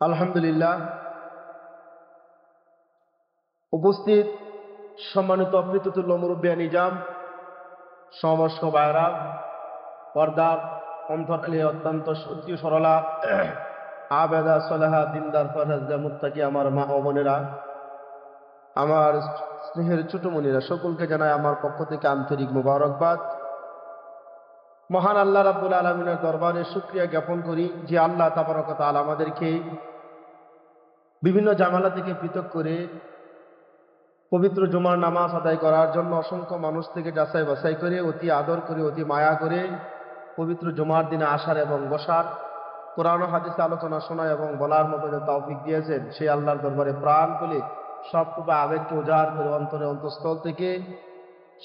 আলহামদুলিল্লাহ। উপস্থিত সম্মানিত অপ্রীততুল্য মুরব্বিয়া নিজাম, সমস্ত ভাইরা, পর্দার অন্তরালে অত্যন্ত সত্যি সরলা আবেদা সলেহা দিনদার ফরহাজদা মুত্তাকি আমার মা ও বোনেরা, আমার স্নেহের ছোট মনিরা, সকলকে জানাই আমার পক্ষ থেকে আন্তরিক মুবারকবাদ। মহান আল্লাহ রাব্বুল আলামিনের দরবারে শুকরিয়া জ্ঞাপন করি যে আল্লাহ তাবারক ওয়া তাআলা আমাদেরকে বিভিন্ন ঝামেলা থেকে পৃথক করে পবিত্র জুমার নামাজ আদায় করার জন্য অসংখ্য মানুষ থেকে যাচাই বাছাই করে অতি আদর করে অতি মায়া করে পবিত্র জুমার দিনে আসার এবং বসার, কোরআন ও হাদিসে আলোচনা শোনা এবং বলার মতো যে তৌফিক দিয়েছেন, সেই আল্লাহর দরবারে প্রাণ খুলে সবটুকু আবেগকে উজাড় করে অন্তরে অন্তঃস্থল থেকে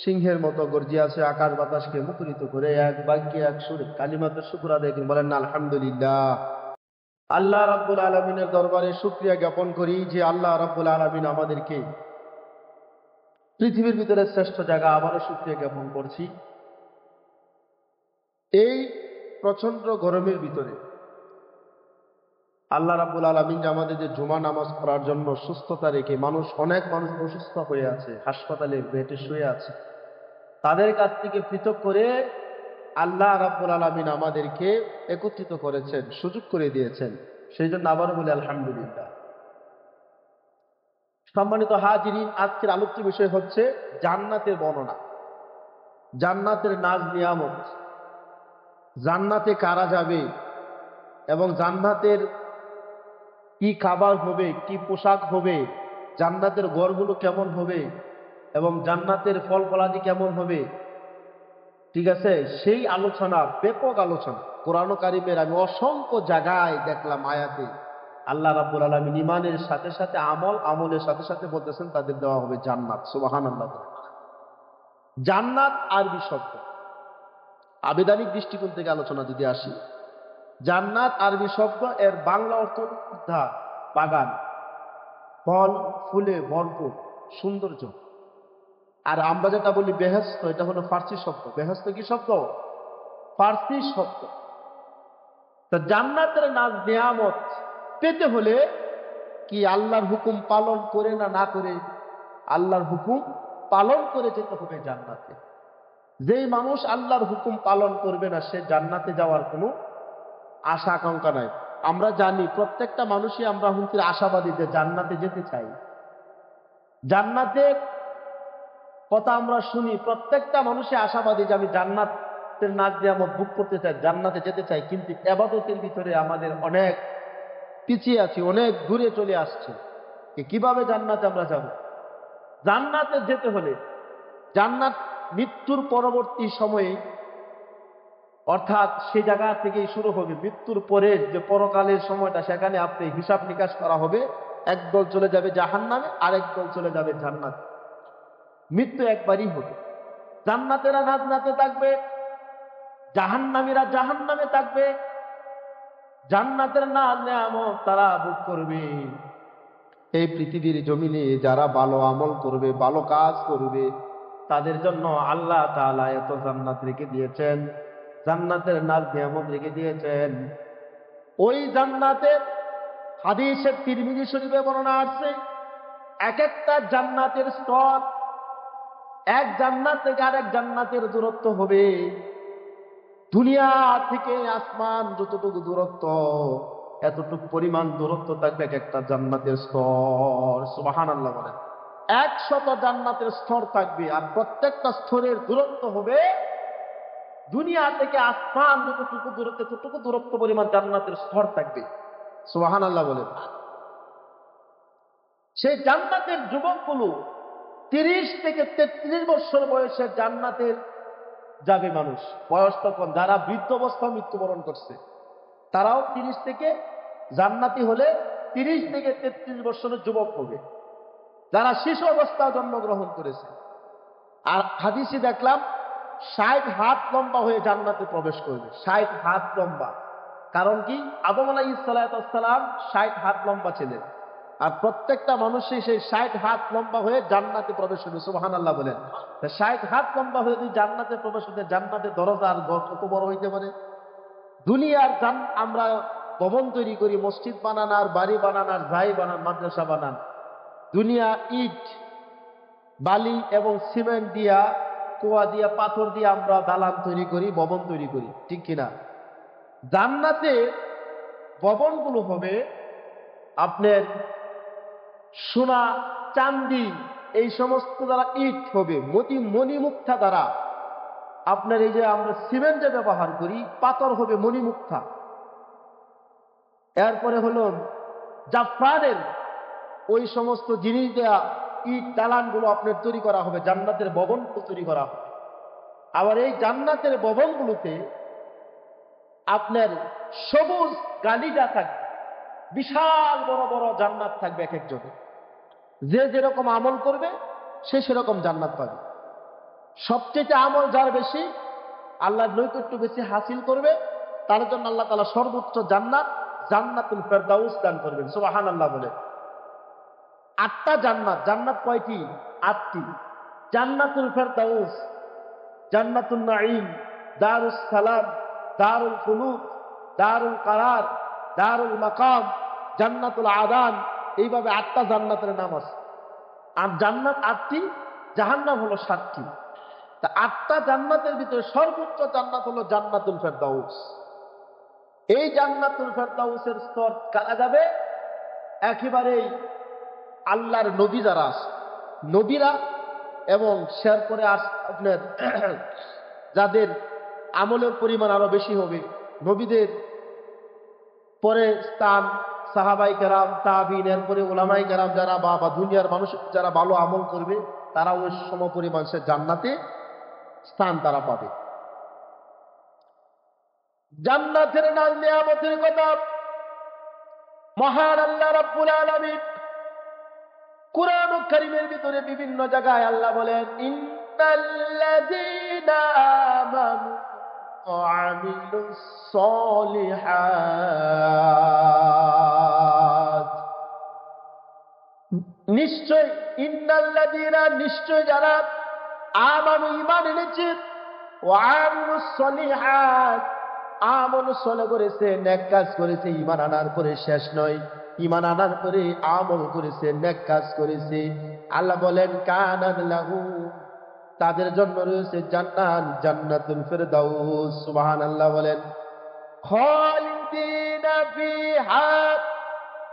সিংহের মতো গর্জিয়ে আছে আকাশ বাতাসকে মুখরিত করে এক বাক্যে এক সুরে কালিমাতে শুকর আদায় করে বলেন না আলহামদুলিল্লাহ। আল্লাহ রাব্বুল আলামিনের দরবারে শুকরিয়া জ্ঞাপন করি যে আল্লাহ রাব্বুল আলামিন আমাদেরকে পৃথিবীর ভিতরে শ্রেষ্ঠ জায়গা, আবারও শুকরিয়া জ্ঞাপন করছি। এই প্রচন্ড গরমের ভিতরে আল্লাহ রাব্বুল আলামিন যে আমাদের যে জুমা নামাজ পড়ার জন্য সুস্থতা রেখে অনেক মানুষ অসুস্থ হয়ে আছে, হাসপাতালে বেডে শুয়ে আছে, তাদের কাছ থেকে পৃথক করে আল্লাহ রাব্বুল আলামিন আমাদেরকে একত্রিত করেছেন, সুযোগ করে দিয়েছেন। সেই জন্য আবারও বলি আলহামদুলিল্লাহ। সম্মানিত হাজিরিন, আজকের আলোচ্য বিষয় হচ্ছে জান্নাতের বর্ণনা, জান্নাতের নাজ নিয়ামত, জান্নাতে কারা যাবে এবং জান্নাতের কি খাবার হবে, কি পোশাক হবে, জান্নাতের ঘরগুলো কেমন হবে এবং জান্নাতের ফল ফলাদি কেমন হবে, ঠিক আছে, সেই আলোচনা, ব্যাপক আলোচনা কোরআন কারিমের আমি অসংখ্য জায়গায় দেখলাম আয়াতে আল্লাহ রাব্বুল আলামিন ঈমানের সাথে সাথে আমলের সাথে সাথে বলতেছেন তাদের দেওয়া হবে জান্নাত। সুবহানাল্লাহ। জান্নাত আরবি শব্দ, আবেদানিক দৃষ্টিকোণ থেকে আলোচনা যদি আসি, জান্নাত আরবি শব্দ, এর বাংলা অর্থ উদ্যান, বাগান, ফল ফুলে ভরপুর, সৌন্দর্য। আর আমরা যেটা বলি বেহেশত, এটা হলো ফার্সি শব্দ। বেহেশত কি শব্দ? ফার্সি শব্দ। তো জান্নাতের নাজ নিয়ামত পেতে হলে কি আল্লাহর হুকুম পালন করে না করে? আল্লাহর হুকুম পালন করে যেতে হবে জান্নাতে। যেই মানুষ আল্লাহর হুকুম পালন করবে না, সে জান্নাতে যাওয়ার কোনো আশা আকাঙ্ক্ষা নাই। আমরা জানি প্রত্যেকটা মানুষই আমরা হুমকির আশাবাদী যে জান্নাতে যেতে চাই, জান্নাতের কথা আমরা শুনি, প্রত্যেকটা মানুষই আশাবাদী যে আমি জান্নাতের নাজ নিয়ামত ভোগ করতে চাই, জান্নাতে যেতে চাই। কিন্তু ইবাদতের ভিতরে আমাদের অনেক পিছিয়ে আছি, অনেক দূরে চলে আসছে। কিভাবে জান্নাতে আমরা যাব? জান্নাতে যেতে হলে জান্নাত মৃত্যুর পরবর্তী সময়ে, অর্থাৎ সেই জায়গা থেকেই শুরু হবে। মৃত্যুর পরের যে পরকালের সময়টা, সেখানে আপনি হিসাব নিকাশ করা হবে। একদল চলে যাবে জাহান্নামে, আরেক দল চলে যাবে জান্নাতে। মৃত্যু একবারই হবে। জান্নাতেরা জান্নাতে থাকবে, জাহান্নামীরা জাহান্নামে থাকবে। জান্নাতের নাজ নিয়ামত তারা ভোগ করবে। এই পৃথিবীর জমিনে যারা ভালো আমল করবে, ভালো কাজ করবে, তাদের জন্য আল্লাহ তাআলা এত জান্নাত রেখে দিয়েছেন, জান্নাতের নাজ নিয়ামত রেখে দিয়েছেন। ওই জান্নাতের হাদিসে তিরমিজি শরীফে বর্ণনা আছে, এক একটা জান্নাতের স্তর, এক জান্নাত থেকে আরেক জান্নাতের দূরত্ব হবে দুনিয়া থেকে আসমান যতটুকু দূরত্ব, এতটুকু পরিমাণ দূরত্ব থাকবে এক একটা জান্নাতের স্তর। সুবহানাল্লাহ বলেন। 100 জান্নাতের স্তর থাকবে, আর প্রত্যেকটা স্তরের দূরত্ব হবে দুনিয়া থেকে আসমান যতটুকু দূরত্ব, ততটুকু দূরত্ব পরিমাণ জান্নাতের স্তর থাকবে। সুবহানাল্লাহ বলেন। সেই জান্নাতের যুবকগুলো 30 থেকে 33 বছর বয়সে জান্নাতের যাবে মানুষ। বয়স তখন যারা বৃদ্ধ অবস্থা মৃত্যুবরণ করছে, তারাও 30 থেকে জান্নাতি হলে 30 থেকে 33 বছরের যুবক হবে, যারা শিশু অবস্থায় জন্মগ্রহণ করেছে। আর হাদিসে দেখলাম 60 হাত লম্বা হয়ে জান্নাতে প্রবেশ করবে। 60 হাত লম্বা। কারণ কি? আদম আলাইহিস সালাম 60 হাত লম্বা ছিলেন, আর প্রত্যেকটা মানুষই সেই 60 হাত লম্বা হয়ে জান্নাতে প্রবেশ করবে। সুবহানাল্লাহ বলেন। 60 হাত লম্বা হয়ে যদি জান্নাতে প্রবেশ করতে, জান্নাতের দরজা আর ঘর কত বড় হইতে পারে? দুনিয়ার আমরা ভবন তৈরি করি, মসজিদ বানান আর বাড়ি বানান আর যাই বানান, মাদ্রাসা বানান, দুনিয়া ইট বালি এবং সিমেন্ট দিয়া, কুয়া দিয়া, পাথর দিয়ে আমরা দালান তৈরি করি, ভবন তৈরি করি, ঠিক কিনা? জান্নাতে ভবনগুলো হবে আপনার সোনা, চান্দি, এই সমস্ত দ্বারা ইট হবে, মণিমুক্তা দ্বারা। আপনার এই যে আমরা সিমেন্ট যে ব্যবহার করি, পাথর হবে মণিমুক্তা। এরপরে হলো জাফরানের ওই সমস্ত জিনিস দেয়া ইট দালানগুলো আপনার তৈরি করা হবে, জান্নাতের ভবনগুলো তৈরি করা হবে। আবার এই জান্নাতের ভবনগুলোতে আপনার সবুজ গালিচা থাকবে, বিশাল বড় বড় জান্নাত থাকবে এক একজনে। যে যেরকম আমল করবে সে সেরকম জান্নাত পাবে। সবচেয়ে আমল যার বেশি, আল্লাহর নৈকট্য বেশি হাসিল করবে, তার জন্য আল্লাহ তাআলা সর্বোচ্চ জান্নাত, জান্নাতুল ফেরদাউস দান করবেন। সুবহানাল্লাহ বলে। 8টা জান্নাত। জান্নাত কয়টি? 8টি। জান্নাতুল ফেরদাউস, জান্নাতুন নাঈম, দারুস সালাম, দারুল খুলুদ, দারুল কারার, দারুল মাকাম, জান্নাতুল আদান, এইভাবে 8টা জান্নাতের নাম আছে। আর জান্নাত 8টি, জাহান্নাম হলো 7টি। তা 8টা জান্নাতের ভিতরে সর্বোচ্চ জান্নাত হলো জান্নাতুল ফেরদাউস। এই জান্নাতুল ফেরদাউসের স্তর কারা যাবে? একেবারেই আল্লাহর নবী যারা আছে, নবীরা, এবং শেয়ার করে আপনার যাদের আমলের পরিমাণ আরো বেশি হবে, নবীদের পরে স্থান সাহাবাই কেরাম, তাবিঈন, এরপরে উলামাই কেরাম যারা বা দুনিয়ার মানুষ যারা ভালো আমল করবে, তারা ওই সমপরিমাণ সে জান্নাতে স্থান তারা পাবে। জান্নাতের নাজ নিয়ামতের কথা মহান আল্লাহ রাব্বুল আলামিন কুরআন কারীমের ভিতরে বিভিন্ন জায়গায় আল্লাহ বলেন, ইন্নাল্লাযীনা আমানু ওয়া আমিলুস সলিহাত। নিশ্চয়, ইন্নাল্লাযীনা, নিশ্চয় যারা, আমানু ঈমান এনেছে, ওয়া আমিলুস সলিহাত, আমল সলে করেছে, নেক কাজ করেছে। ঈমান আনার পরে শেষ নয়, ঈমান আনার পরে আমল করেছে, নেক কাজ করেছে। আল্লাহ বলেন, কানাত লাহু, তাদের জন্য রয়েছে জান্নাত, জান্নাতুল ফেরদাউস। সুবহানাল্লাহ বলেন। খালিদিনা ফিহা,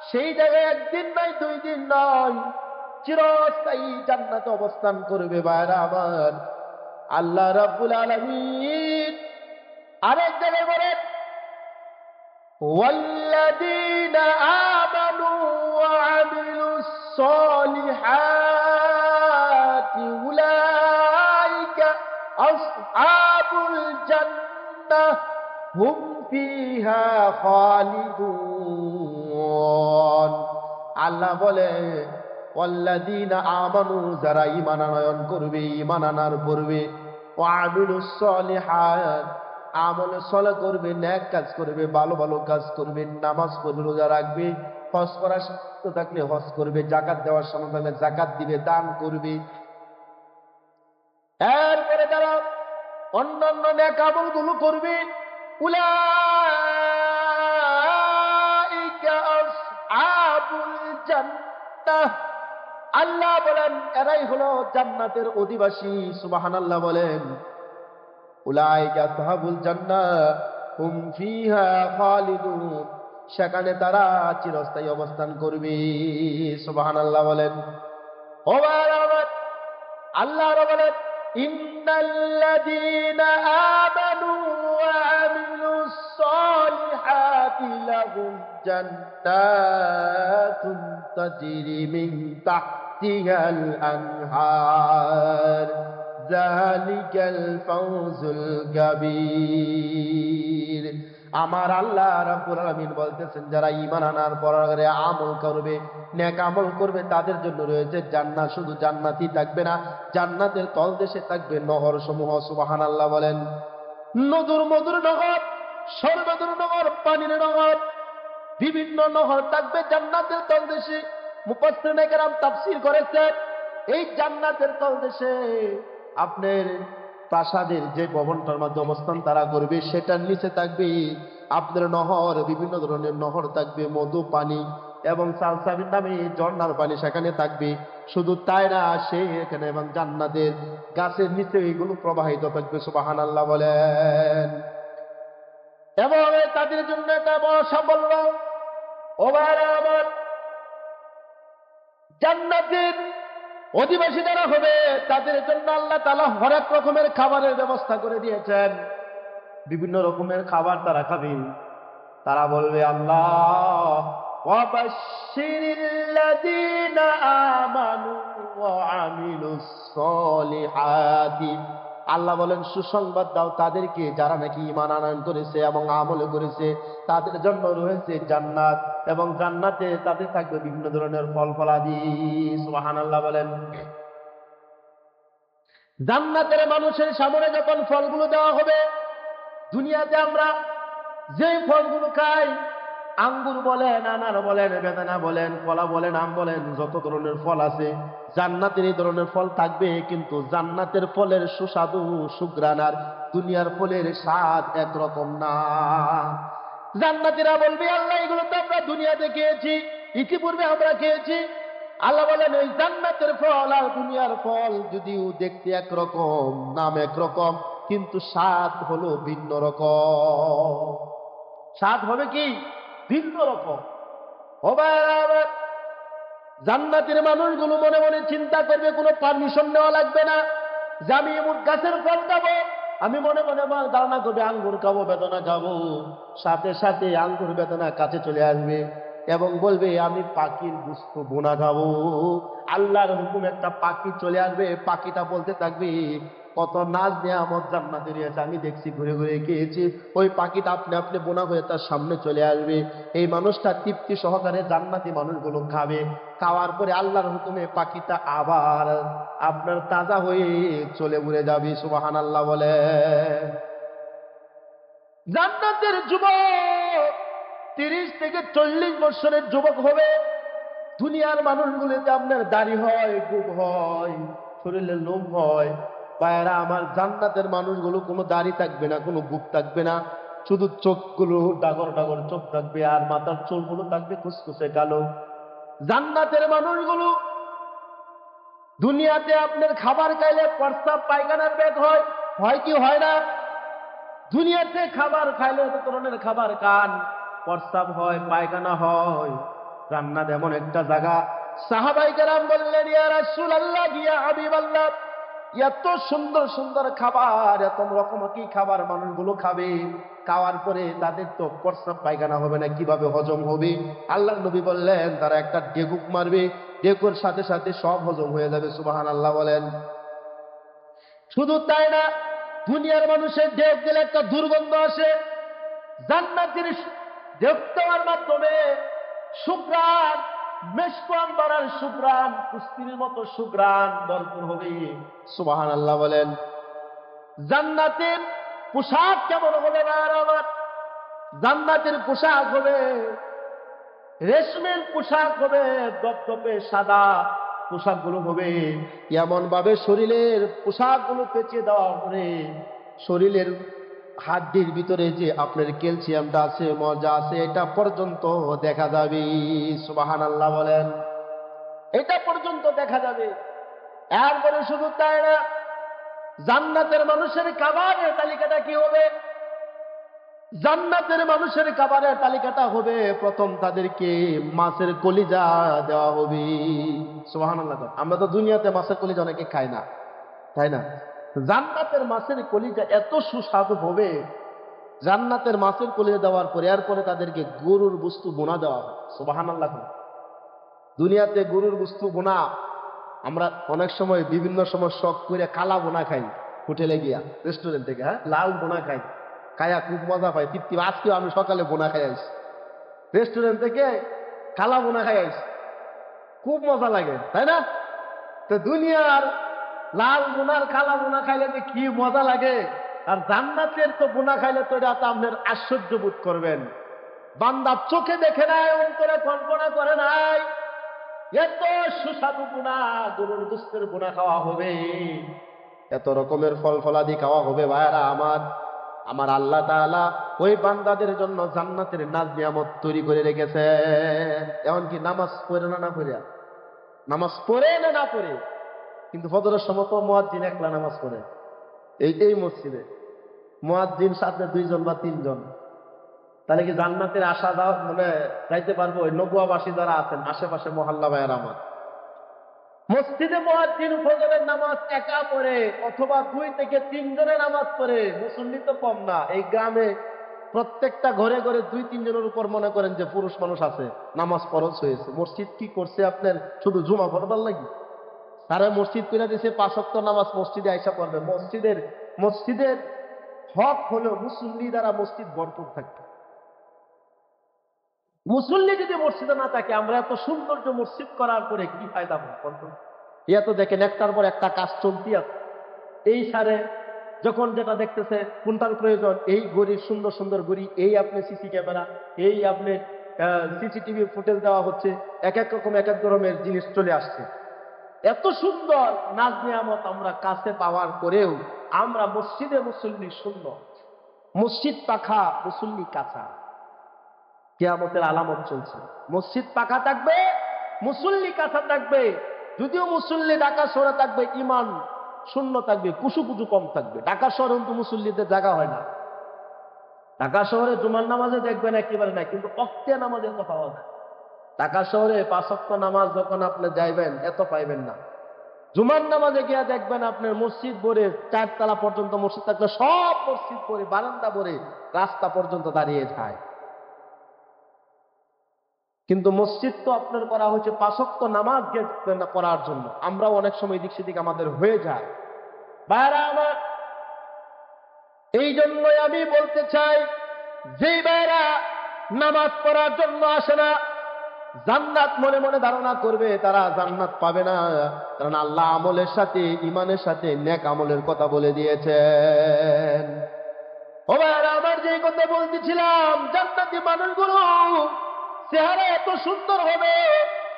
সেই জায়গায় একদিন নয়, 2 দিন নয়, চিরস্থায়ী জান্নাতে অবস্থান করবে। ভাইরা আমার, আল্লাহ রাব্বুল আলামিন আরেক জায়গায় বলেন, ওয়াল্লাযীনা আমানু ওয়া আমিলুস সলিহাতি উলাইকা আসহাবুল জান্নাহ হুম ফিহা খালিদুন। আল্লাহ বলে, ওয়াল্লাযীনা আমানু, যারা ঈমান আনয়ন করবে, ঈমান আনার পূর্বে, ওয়া আমিলুস সলিহাত, আমল সলে করবে, নেক কাজ করবে, ভালো ভালো কাজ করবে, নামাজ পড়বে, রোজা রাখবে, হজ করার সামর্থ্য থাকলে হজ করবে, যাকাত দেওয়ার সামর্থ্য থাকলে যাকাত দিবে, দান করবে। এরপরে যারা অন্যান্য নেক আমলগুলো করবে, উলাইকা আসহাবুল জান্নাহ, আল্লাহ বলেন এরাই হলো জান্নাতের অধিবাসী। সুবহানাল্লাহ বলেন। উলাইকা আসহাবুল জান্নাহ হুম ফিহা খালিদুন, সেখানে তারা চিরস্থায়ী অবস্থান করবে। সুবহানাল্লাহ বলেন। ও ভাইরা আমার, আল্লাহ বলেন, ইন্নাল্লাযীনা আমানু ওয়া আমিলুস সলিহাতি লাহুম জান্নাতুন তাজরি মিন তাহতিহাল আনহার যালিকাল ফাওজুল কাবীর। আমার আল্লাহ রাব্বুল আলামিন বলতেছেন, যারা ঈমান আনার পরে আমল করবে, নেক আমল করবে, তাদের জন্য রয়েছে জান্নাত। শুধু জান্নাতই থাকবে না, জান্নাতের তলদেশে থাকবে নহর সমূহ। সুবহানাল্লাহ বলেন। নদুর মধুর নহর, সর্বদুর নহর, পানির নহর, বিভিন্ন নহর থাকবে জান্নাতের তলদেশে। মুফাসসিরিনে কেরাম তাফসীর করেছেন, এই জান্নাতের তলদেশে আপনার প্রাসাদের যে ভবনটার মধ্যে অবস্থান তারা করবে সেটার নিচে থাকবে আপনার নহর, বিভিন্ন ধরনের নহর থাকবে, মধু পানি এবং সালসাবিল নামে ঝর্ণার পানি সেখানে থাকবে। শুধু তাই না, সে এখানে এবং জান্নাতের গাছের নিচে এগুলো প্রবাহিত থাকবে। সুবহানাল্লাহ বলেন। এবং তাদের জন্য একটা বড় সাফল্য। ও ভাইরা আমার, জান্নাতের অধিবাসী যারা হবে তাদের জন্য আল্লাহ তাআলা হরেক রকমের খাবারের ব্যবস্থা করে দিয়েছেন। বিভিন্ন রকমের খাবার তারা খাবে। তারা বলবে, আল্লাহ ওয়াবাশশিরিল্লাযীনা আমানু ওয়া আমিলুস সলিহাতি, আল্লাহ বলেন সুসংবাদ দাও তাদেরকে যারা নাকি ঈমান আনয়ন করেছে এবং আমল করেছে, তাদের জন্য রয়েছে জান্নাত, এবং জান্নাতে তাদের থাকবে বিভিন্ন ধরনের ফল ফলাদি। সুবহানাল্লাহ বলেন। জান্নাতের মানুষের সামনে যখন ফলগুলো দেওয়া হবে, দুনিয়াতে আমরা যে ফলগুলো খাই, আঙ্গুর বলেন, আনার বলেন, বেদানা বলেন, কলা বলেন, আম বলেন, যত ধরনের ফল আছে, জান্নাতের এই ধরনের ফল থাকবে। কিন্তু জান্নাতের ফলের সুস্বাদু সুঘ্রাণ আর দুনিয়ার ফলের স্বাদ একরকম না। জান্নাতীরা বলবে, আল্লাহ এগুলো তো আমরা দুনিয়াতে খেয়েছি, ইতিপূর্বে আমরা খেয়েছি। আল্লাহ বলেন, এই জান্নাতের ফল আর দুনিয়ার ফল যদিও দেখতে একরকম, নাম একরকম, কিন্তু স্বাদ হলো ভিন্ন রকম। স্বাদ হবে কি? ভিন্ন রকম। জান্নাতের মানুষগুলো মনে মনে চিন্তা করবে, কোনো পারমিশন নেওয়া লাগবে না যে আমি এমন গাছের ফল খাবো। আমি মনে মনে ধারণা করবে আঙ্গুর খাবো, বেদনা খাবো, সাথে সাথে আঙ্গুর বেদনা কাছে চলে আসবে এবং বলবে আমি পাখির গুস্ত বোনা খাবো। আল্লাহর হুকুম, একটা পাখি চলে আসবে, পাখিটা বলতে থাকবে কত নাজ নেয়ামত জান্নাতের আছে, আমি দেখছি, ঘুরে ঘুরে গিয়েছি। ওই পাখিটা আপনি আপনি বোনা হয়ে তার সামনে চলে আসবে। এই মানুষটা তৃপ্তি সহকারে জান্নাতি মানুষগুলো খাবে। খাওয়ার পরে আল্লাহর হুকুমে পাখিটা আবার আপনার তাজা হয়ে চলে উড়ে যাবে। সুবহানাল্লাহ বলে। জান্নাতের যুবক 30 থেকে 40 বছরের যুবক হবে। দুনিয়ার মানুষগুলোতে আপনার দাড়ি হয়, গোঁফ হয়, শরীরে লোম হয়। পায়রা আমার, জান্নাতের মানুষগুলো কোনো দাড়ি থাকবে না, কোনো গোঁফ থাকবে না, শুধু চোখগুলো ডাগর ডাগর চোখ থাকবে আর মাথার চুলগুলো থাকবে কুচকুচে কালো। জান্নাতের মানুষগুলো দুনিয়াতে আপনার খাবার খাইলে প্রস্রাব পায়খানার ব্যাগ হয়, হয় কি হয় না? দুনিয়াতে খাবার খাইলে এত ধরনের খাবার খান, প্রস্রাব হয়, পায়খানা হয়। জান্নাত এমন একটা জায়গা, সাহাবায়ে কেরাম বললেন, ইয়া রাসূলুল্লাহ, ইয়া হাবিবাল্লাহ, এত সুন্দর সুন্দর খাবার, এত রকমারি খাবার মানুষগুলো খাবে, খাওয়ার পরে তাদের তো প্রস্রাব পায়খানা হবে না, কিভাবে হজম হবে? আল্লাহর নবী বললেন, তারা একটা ডেগুক মারবে, ডেকুর সাথে সাথে সব হজম হয়ে যাবে। সুবহানাল্লাহ বলেন। শুধু তাই না, দুনিয়ার মানুষের ডেক দিলে একটা দুর্গন্ধ আসে, জান্নাতের ডেক দেওয়ার মাধ্যমে সুঘ্রাণ, মেশকান বাড়ার সুঘ্রাণ, পুষ্টির মতো সুঘ্রাণ ভরপুর হবে। সুবহানাল্লাহ বলেন। জান্নাতের পোশাক কেমন হবে? আমার জান্নাতের পোশাক হবে রেশমের পোশাক হবে, দপদপে সাদা পোশাকগুলো হবে। এমন ভাবে শরীরের পোশাকগুলো পেঁচিয়ে দেওয়া হবে, শরীরের হাড্ডির ভিতরে যে আপনার ক্যালসিয়ামটা আছে, মজা আছে, এটা পর্যন্ত দেখা যাবে। সুবহানাল্লাহ বলেন। এটা পর্যন্ত দেখা যাবে। এরপরে শুধু তাই না, জান্নাতের মানুষের খাবারের তালিকাটা কি হবে? জান্নাতের মানুষের খাবারের তালিকাটা হবে, প্রথম তাদেরকে মাছের কলিজা দেওয়া হবে। সুবহানাল্লাহ। আমরা তো দুনিয়াতে মাছের কলিজা অনেকে খাই না, তাই না? জান্নাতের মাছের কলিজা এত সুস্বাদু হবে, জান্নাতের মাছের কলিজা দেওয়ার পরে এরপরে তাদেরকে গরুর বস্তু বোনা দেওয়া হবে। সুবহানাল্লাহ। দুনিয়াতে গরুর বস্তু বোনা আমরা অনেক সময় বিভিন্ন সময় শখ করে কালা বোনা খাই, হোটেলে গিয়া, রেস্টুরেন্ট থেকে, হ্যাঁ, লাল বোনা খাই, খায়া খুব মজা পাই, তৃপ্তি। আজকেও আমি সকালে বোনা খাই আসি, রেস্টুরেন্ট থেকে কালা বোনা খাই আসি, খুব মজা লাগে, তাই না? তো দুনিয়ার লাল বোনার কালা বোনা খাইলে যে কি মজা লাগে, আর জান্নাতের তো বোনা খাইলে তো এটা তো আপনার আশ্চর্য বোধ করবেন। বান্দা চোখে দেখে নাই, অন্তরে কল্পনা করে নাই, এত সুস্বাদু বোনা, গরুর গোশতের বোনা খাওয়া হবে। এত রকমের ফল ফলাদি খাওয়া হবে ভাইয়ারা আমার। আমার আল্লাহ তাআলা ওই বান্দাদের জন্য জান্নাতের নাজ নিয়ামত তৈরি করে রেখেছে। এমনকি নামাজ পড়ে না পড়ে, নামাজ পড়ে না পড়ে, কিন্তু ফজরের সময় তো মুয়াজ্জিন একলা নামাজ পড়ে এই মসজিদে, মুয়াজ্জিন সাথে 2 জন বা 3 জন। তাহলে কি জান্নাতের আশা যাওয়া মানে যাইতে পারবো? ওই নবুয়াবাসী যারা আছেন আশেপাশে মহল্লা ভাইয়ার আমার, মসজিদে মুয়াজ্জিন ফজরের নামাজ একা পড়ে অথবা 2 থেকে 3 জনের নামাজ পড়ে, মুসল্লি তো কম না। এই গ্রামে প্রত্যেকটা ঘরে ঘরে 2-3 জনের উপর মনে করেন যে পুরুষ মানুষ আছে, নামাজ ফরজ হয়েছে। মসজিদ কি করছে আপনার? শুধু জুমা পড়বার লাগি তারা মসজিদ করে দিয়েছে 5 ওয়াক্ত নামাজ মসজিদে আইসা পড়বে। মসজিদের হক হলো মুসল্লি দ্বারা মসজিদ ভরপুর থাকবে। মুসল্লি যদি মসজিদে না থাকে, আমরা এত সৌন্দর্য মসজিদ করার পরে কি ফায়দা পাবো? ইয়া তো দেখেন একটার পর একটা কাজ চলতি আছে। এই সারে যখন যেটা দেখতেছে কোনটার প্রয়োজন, এই গড়ির সুন্দর সুন্দর গড়ি, এই আপনি সিসি ক্যামেরা, এই আপনি সিসিটিভি ফুটেজ দেওয়া হচ্ছে, এক এক রকম এক এক ধরনের জিনিস চলে আসছে। এত সুন্দর নাজ নিয়ামত আমরা কাছে পাওয়ার পরেও আমরা মসজিদে মুসল্লি শূন্য, মসজিদ পাখা মুসল্লি কাঁচা। কিয়ামতের আলামত চলছে। মসজিদ পাকা থাকবে, মুসল্লি কাঁচা থাকবে। যদিও মুসল্লি ঢাকা শহরে থাকবে, ইমান শূন্য থাকবে, কুসুকুচু কম থাকবে। ঢাকা শহরে কিন্তু মুসল্লিদের জায়গা হয় না। ঢাকা শহরে জুমার নামাজে দেখবেন একেবারে নাই, কিন্তু অক্তিয়া নামাজে তো পাওয়া যায়। ঢাকা শহরে 5 ওয়াক্ত নামাজ যখন আপনি যাইবেন এত পাইবেন না। জুমার নামাজে গিয়া দেখবেন আপনার মসজিদ ভরে, 4 তলা পর্যন্ত মসজিদ থাকলে সব মসজিদ ভরে, বারান্দা ভরে, রাস্তা পর্যন্ত দাঁড়িয়ে যায়। কিন্তু মসজিদ তো আপনার করা হয়েছে 5 ওয়াক্ত নামাজ পড়ার জন্য। আমরাও অনেক সময় দিক সেদিক আমাদের হয়ে যায়। ভাইরা আমার, এই জন্যই আমি বলতে চাই, যে ভাইরা নামাজ পড়ার জন্য আসে না, জান্নাত মনে মনে ধারণা করবে তারা জান্নাত পাবে না। কারণ আল্লাহ আমলের সাথে, ইমানের সাথে নেক আমলের কথা বলে দিয়েছেন। ও ভাইরা আমার, যে কথা বলতেছিলাম, জান্নাতি মানুষগুলো চেহারা এত সুন্দর হবে,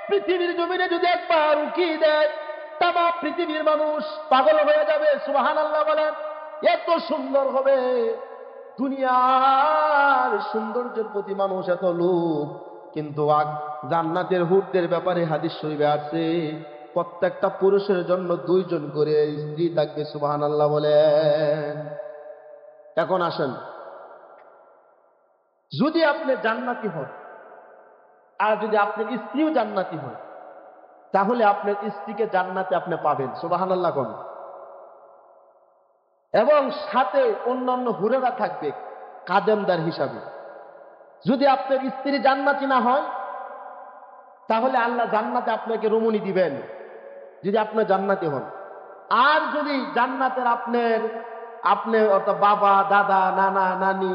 পৃথিবীর জমিনে যদি একবার উঠিয়ে দেয় তামাম পৃথিবীর মানুষ পাগল হয়ে যাবে। সুবহানাল্লাহ বলেন। এত সুন্দর হবে, দুনিয়ার সৌন্দর্যের প্রতি মানুষ এত লোভ, কিন্তু জান্নাতের হুরদের ব্যাপারে হাদিস শরীফে আছে, প্রত্যেকটা পুরুষের জন্য 2 জন করে স্ত্রী থাকবে। সুবহানাল্লাহ বলেন। এখন আসেন, যদি আপনি জান্নাতি হন আর যদি আপনার স্ত্রীও জান্নাতি হয়, তাহলে আপনার স্ত্রীকে জান্নাতে আপনি পাবেন। সুবহানাল্লাহ কোন। এবং সাথে অন্যান্য হুরেরা থাকবে কাদেমদার হিসাবে। যদি আপনার স্ত্রী জান্নাতি না হয়, তাহলে আল্লাহ জান্নাতে আপনাকে রমণী দিবেন যদি আপনি জান্নাতি হন। আর যদি জান্নাতের আপনি অর্থাৎ বাবা, দাদা, নানা, নানি,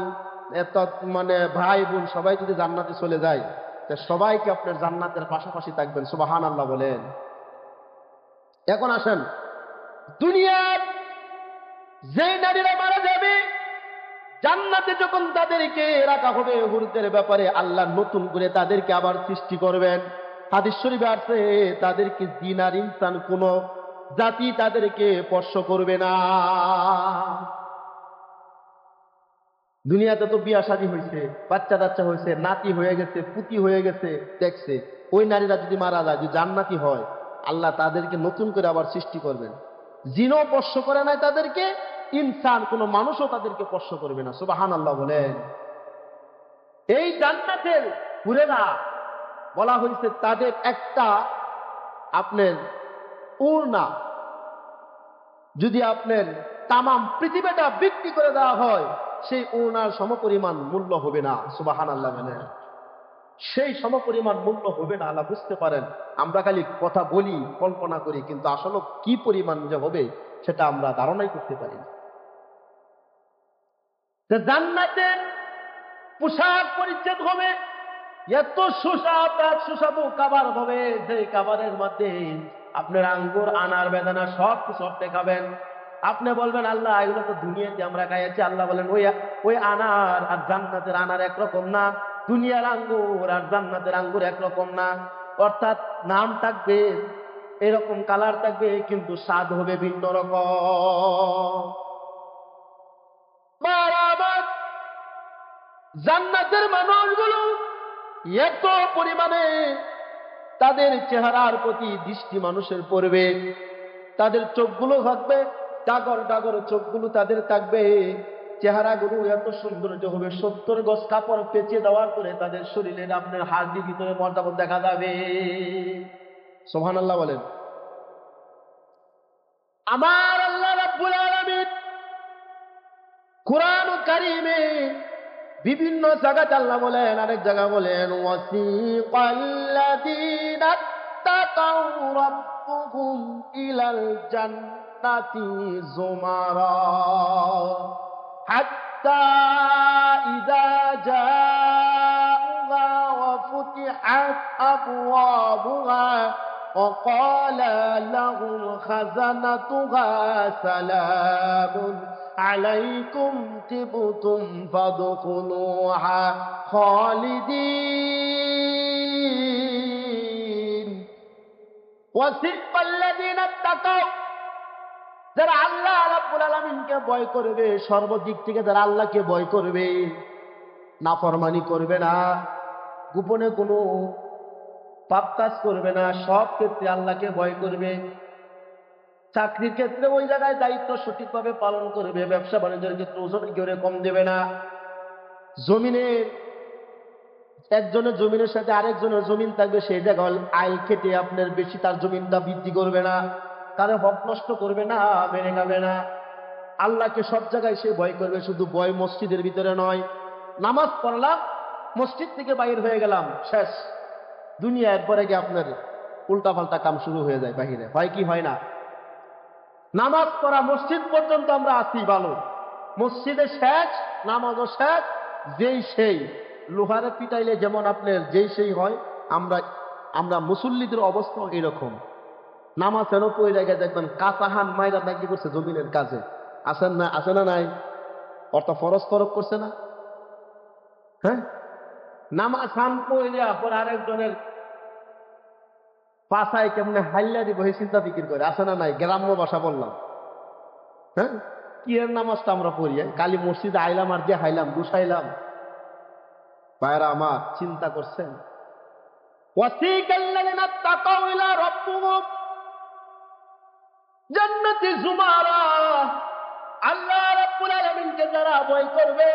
এত মানে ভাই বোন সবাই যদি জান্নাতে চলে যায়, সবাইকে আপনার জান্নাতের পাশাপাশি থাকবেন। সুবহানাল্লাহ বলেন। এখন আসেন, দুনিয়ার যে নারীরা মারা যাবে, জান্নাতে যখন তাদেরকে রাখা হবে, হুরদের ব্যাপারে আল্লাহ নতুন করে তাদেরকে আবার সৃষ্টি করবেন। হাদিস শরীফে আছে, তাদেরকে জিন আর ইনসান কোন জাতি তাদেরকে স্পর্শ করবে না। দুনিয়াতে তো বিয়া শাদী হয়েছে, বাচ্চা টাচ্চা হয়েছে, নাতি হয়ে গেছে, পুতি হয়ে গেছে, দেখছে। ওই নারীরা যদি মারা যায়, যদি জান্নাতি হয়, আল্লাহ তাদেরকে নতুন করে আবার সৃষ্টি করবেন। জিনও স্পর্শ করে নাই তাদেরকে, ইনসান কোন মানুষও তাদেরকে স্পর্শ করবে না। সুবহানাল্লাহ বলেন। এই জান্নাতের হুরেরা বলা হয়েছে, তাদের একটা আপনার ওড়না যদি আপনার তামাম পৃথিবীটা বিক্রি করে দেওয়া হয়, সেই ওড়নার সমপরিমাণ মূল্য হবে না। সুবহানাল্লাহ বলেন। সেই সমপরিমাণ মূল্য হবে না। আল্লাহ বুঝতে পারেন, আমরা খালি কথা বলি, কল্পনা করি, কিন্তু আসলে কি পরিমাণ যে হবে সেটা আমরা ধারণাই করতে পারি না। জান্নাতে পোশাক পরিচ্ছদ হবে, এত সুস্বাদু খাবার হবে, যে খাবারের মধ্যে আপনার আঙ্গুর, আনার, বেদানা সব কিছু আপনি খাবেন। আপনি বলবেন, আল্লাহ এগুলো তো দুনিয়াতে আমরা খাইছি। আল্লাহ বলেন, ওই আনার আর জান্নাতের আনার একরকম না, দুনিয়ার আঙ্গুর আর জান্নাতের আঙ্গুর একরকম না। অর্থাৎ নাম থাকবে এরকম কালার থাকবে, কিন্তু স্বাদ হবে ভিন্ন রকম। বারাবার জান্নাতের মানুষগুলো এত পরিমাণে তাদের চেহারার প্রতি দৃষ্টি মানুষের পড়বে, তাদের চোখগুলো থাকবে ডাগর ডাগর, চোখগুলো তাদের থাকবে, চেহারাগুলো এত সৌন্দর্য হবে, 70 গজ কাপড় পেঁচিয়ে দেওয়ার পরে তাদের শরীরের আপনার হাড়ির ভিতরে মর্যাদা দেখা যাবে। সুবহানাল্লাহ বলেন। আমার আল্লাহ রাব্বুল আলামিন কুরআন কারীমে বিভিন্ন জায়গাতে আল্লাহ বলেন, আরেক জায়গা বলেন ওয়াসিকাল্লাযীনা তাকাউ রাব্বুহুম ইলাল জান্নাতি যুমারা হাত্তা ইযা জাউহা ওয়া ফুতিহাত আবওয়াবুহা وقال لهم خزنتها سلام عليكم طبتم فادخلوها خالدين وسق الذين اتقوا, যারা আল্লাহ রাব্বুল আলামিনকে ভয় করবে, সর্বদিক থেকে যারা আল্লাহকে ভয় করবে, নাফরমানি করবে না, গোপনে কোনো পাপ কাজ করবে না, সব ক্ষেত্রে আল্লাহকে ভয় করবে, চাকরির ক্ষেত্রে ওই জায়গায় দায়িত্ব সঠিকভাবে পালন করবে, ব্যবসা বাণিজ্যের ক্ষেত্রে ওজন কেউ কম দেবে না, জমিনে একজনের জমিনের সাথে আরেকজনের জমিন থাকবে, সেই জায়গায় আয় খেটে আপনার বেশি তার জমিনটা বৃদ্ধি করবে না, কারো হক নষ্ট করবে না, মেনে নেবে না, আল্লাহকে সব জায়গায় সে ভয় করবে। শুধু ভয় মসজিদের ভিতরে নয়, নামাজ পড়লাম মসজিদ থেকে বাইর হয়ে গেলাম, শেষ দুনিয়া, এরপরে গিয়ে আপনার উল্টা পাল্টা কাম শুরু হয়ে যায় বাহিরে, হয় কি হয় না? নামাজ পড়া মসজিদ পর্যন্ত আমরা আসি ভালো, মসজিদে শেষ, নামাজও শেষ, যেই সেই লোহারে পিটাইলে যেমন আপনার যেই সেই হয়, আমরা মুসল্লিদের অবস্থা এরকম। নামাজ এন পড়ে জায়গায় দেখবেন কাঁচাহান মাইরা দাগি করছে জমিনের কাজে, আসেন না, আসে না নাই? অর্থাৎ ফরজ তরক করছে না? হ্যাঁ, নামাজ হান পড়িয়া পর আরেকজনের পাশায় কেমনে হাইলা দিব এই চিন্তা ফিকির করে, আসে না নাই? গ্রাম্য ভাষা বললাম। হ্যাঁ, কি এর নামাজটা আমরা পড়ি, কালী মসজিদে আইলাম আর যে হাইলাম গুছাইলাম। ভাইরা আমার চিন্তা করছেন, ওয়াসিকাল্লাযিনা তাকাউ ইলা রাব্বিহিম জান্নাতি যুমারা, আল্লাহ রাব্বুল আলামিনকে যারা ভয় করবে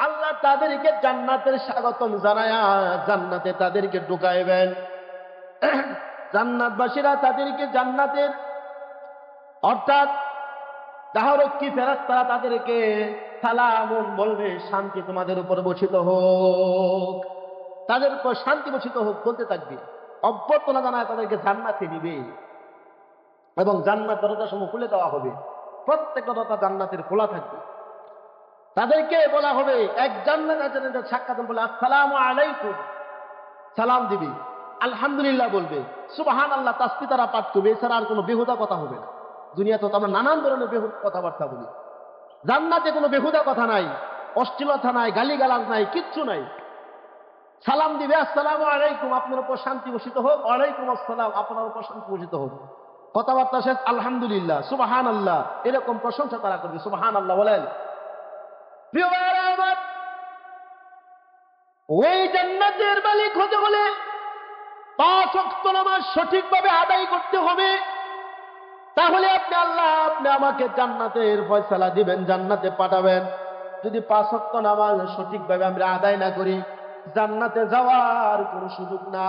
আল্লাহ তাদেরকে জান্নাতের স্বাগতম জানায়া জান্নাতে তাদেরকে ঢুকাইবেন। জান্নাতবাসীরা তাদেরকে জান্নাতের অর্থাৎ তাহারক্ষী ফেরেশতারা তাদেরকে সালামুন বলবে, শান্তি তোমাদের উপর বর্ষিত হোক, তাদের উপর শান্তি বর্ষিত হোক বলতে থাকবে, অভ্যর্থনা জানায় তাদেরকে জান্নাতে নিবে এবং জান্নাত দরজা সমূহ খুলে দেওয়া হবে, প্রত্যেকটা দরজা জান্নাতের খোলা থাকবে। তাদেরকে বলা হবে, এক জান্নাতের সাক্ষাৎ বলে আসসালামু আলাইকুম, সালাম দিবি, আলহামদুলিল্লাহ বলবে, সুবহানাল্লাহ তাসবিহ তারা পাঠ করবে, এছাড়া আর কোনো বেহুদা কথা হবে না। দুনিয়াতে তো আমরা নানান ধরনের বেহুদা কথাবার্তা বলি, জান্নাতে কোনো বেহুদা কথা নাই, অশ্লীলতা নাই, গালিগালাজ নাই, কিচ্ছু নাই। সালাম দিবে, আসসালামু আলাইকুম, আপনার উপর শান্তি বর্ষিত হোক, ওয়ালাইকুম আসসালাম, আপনার উপর শান্তি বর্ষিত হোক, কথাবার্তা শেষ আলহামদুলিল্লাহ, সুবহানাল্লাহ, এরকম প্রশংসা তারা করবে। সুবহানাল্লাহ বলেন। প্রিয় ভাইরা আমার, ওই জান্নাতের মালিক হতে হলে 5 ওয়াক্ত নামাজ সঠিকভাবে আদায় করতে হবে, তাহলে আপনি আমাকে জান্নাতের ফয়সালা দিবেন, জান্নাতে পাঠাবেন। যদি 5 ওয়াক্ত নামাজ সঠিকভাবে আমরা আদায় না করি, জান্নাতে যাওয়ার কোনো সুযোগ না।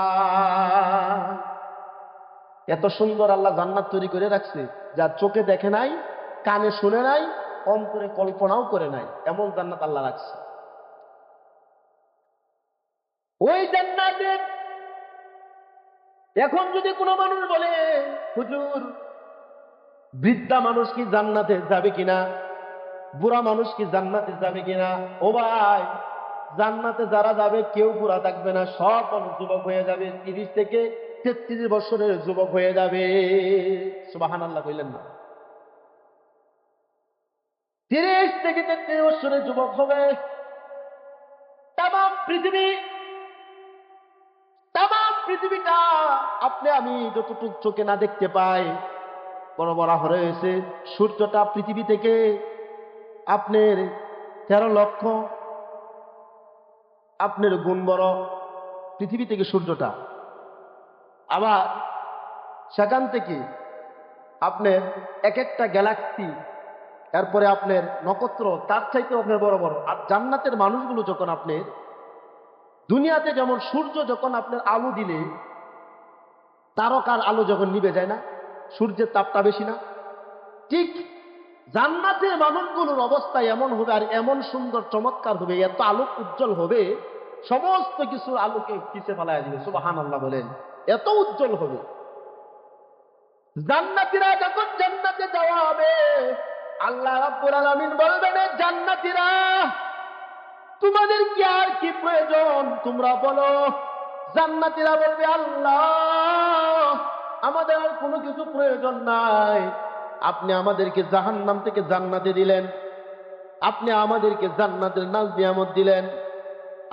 এত সুন্দর আল্লাহ জান্নাত তৈরি করে রাখছে, যা চোখে দেখে নাই, কানে শুনে নাই, অন্তরে কল্পনাও করে নাই, এমন জান্নাত আল্লাহ রাখছে। ওই জান্নাতে এখন যদি কোনো মানুষ বলে, হুজুর বৃদ্ধা মানুষ কি জান্নাতে যাবে কিনা, বুড়া মানুষ কি জান্নাতে যাবে কিনা? ও ভাই, জান্নাতে যারা যাবে কেউ বুড়া থাকবে না, সব যুবক হয়ে যাবে, 30 থেকে 33 বছরের যুবক হয়ে যাবে। সুবহানাল্লাহ কইলেন না? 30 থেকে 33 বছরের যুবক হবে। তাম পৃথিবীটা আপনি আমি যতটুকু চোখে না দেখতে পাই বড় বড় হয়েছে। সূর্যটা পৃথিবী থেকে আপনার 13 লক্ষ আপনার গুণ বড়, পৃথিবী থেকে সূর্যটা। আবার সেখান থেকে আপনার এক একটা গ্যালাক্সি, এরপরে আপনার নক্ষত্র তার চাইতেও আপনার বড় বড়। আর জান্নাতের মানুষগুলো যখন আপনার দুনিয়াতে যেমন সূর্য যখন আপনার আলো দিলে তারকার আলো যখন নিভে যায় না, সূর্যের তাপটা বেশি না, ঠিক জান্নাতের মানুষগুলোর অবস্থা এমন হবে আর এমন সুন্দর চমৎকার হবে, এত আলোক উজ্জ্বল হবে, সমস্ত কিছু আলোকে পিছে ফেলায় দিবে। সুবহানাল্লাহ বলেন, এত উজ্জ্বল হবে। জান্নাতীরা যখন জান্নাতে যাওয়া হবে, আল্লাহ রাব্বুল আলামিন বলবেন, জান্নাতীরা তোমাদের কি আর কি প্রয়োজন তোমরা বলো। জান্নাতীরা বলবে, আল্লাহ আমাদের আর কোনো কিছু প্রয়োজন নাই, আপনি আমাদেরকে জাহান্নাম থেকে জান্নাতে দিলেন, আপনি আমাদেরকে জান্নাতের নাজ নিয়ামত দিলেন,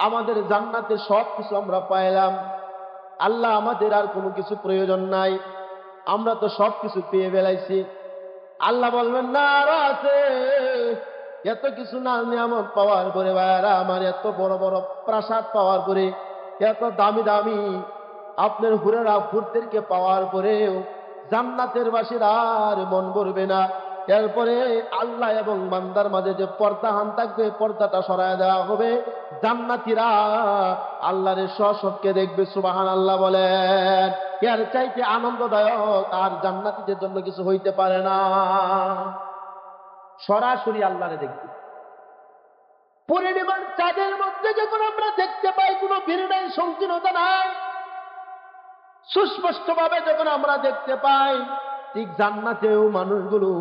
আমাদের জান্নাতের সব কিছু আমরা পাইলাম, আল্লাহ আমাদের আর কোনো কিছু প্রয়োজন নাই, আমরা তো সব কিছু পেয়ে বেলাইছি। আল্লাহ বলবেন, না আরো আছে, এত কিছু নাজ নিয়ামত পাওয়ার পরে ভাইয়ারা আমার, এত বড় বড় প্রাসাদ পাওয়ার পরে, এত দামি দামি আপনার হুরেরা হুরদেরকে পাওয়ার পরেও জান্নাতের বাসীর আর মন ভরবে না। এরপরে আল্লাহ এবং বান্দার মাঝে যে পর্দাহান থাকবে, পর্দাটা সরায় দেওয়া হবে, জান্নাতীরা আল্লাহর স্বচক্ষে দেখবে। সুবহানাল্লাহ বলেন, এর চাইতে আনন্দদায়ক আর জান্নাতীদের জন্য কিছু হইতে পারে না। সরাসরি আল্লাহরে দেখবে। পূর্ণিমার চাঁদের মধ্যে যখন আমরা দেখতে পাই, কোনো ভিড় নাই, সংকীর্ণতা নাই, সুস্পষ্ট ভাবে যখন আমরা দেখতে পাই, ঠিক জান্নাতেও মানুষগুলো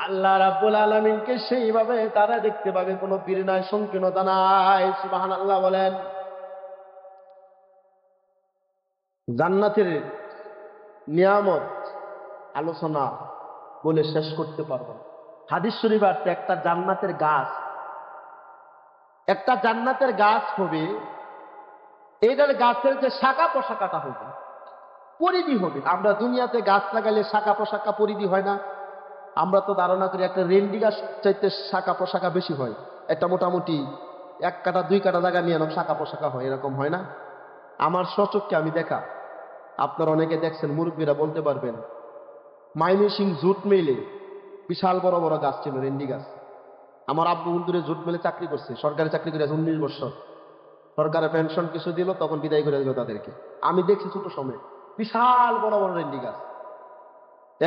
আল্লাহ রাব্বুল আলামিনকে সেইভাবে তারা দেখতে পাবে, কোনো ভিড় নাই, সংকীর্ণতা নাই। সুবহানাল্লাহ বলেন। জান্নাতের নিয়ামত আলোচনা বলে শেষ করতে পারবো না। হাদিস শরীফে আছে, একটা জান্নাতের গাছ হবে, এইটার গাছের যে শাখা প্রশাখাটা হবে, পরিধি হবে। আমরা দুনিয়াতে গাছ লাগালে শাখা প্রশাখা পরিধি হয় না, আমরা তো ধারণা করি একটা রেন্ডি গাছ চাইতে শাখা প্রশাখা বেশি হয়, একটা মোটামুটি 1 কাঠা 2 কাঠা জায়গা নিয়ে শাখা প্রশাখা হয়, এরকম হয় না? আমার স্বচক্ষে আমি দেখা, আপনারা অনেকে দেখছেন, মুরব্বীরা বলতে পারবেন, মাইমিসিং জুট মিলে বিশাল বড় বড় গাছ ছিল, রেন্ডি গাছ। আমার আব্বু হুজুরে জুট মিলে চাকরি করছে, সরকারি চাকরি করে 19 বছর, সরকারের পেনশন কিছু দিল, তখন বিদায় করে দিল তাদেরকে। আমি দেখছি ছোট সময় বিশাল বড় বড় রেন্ডি গাছ,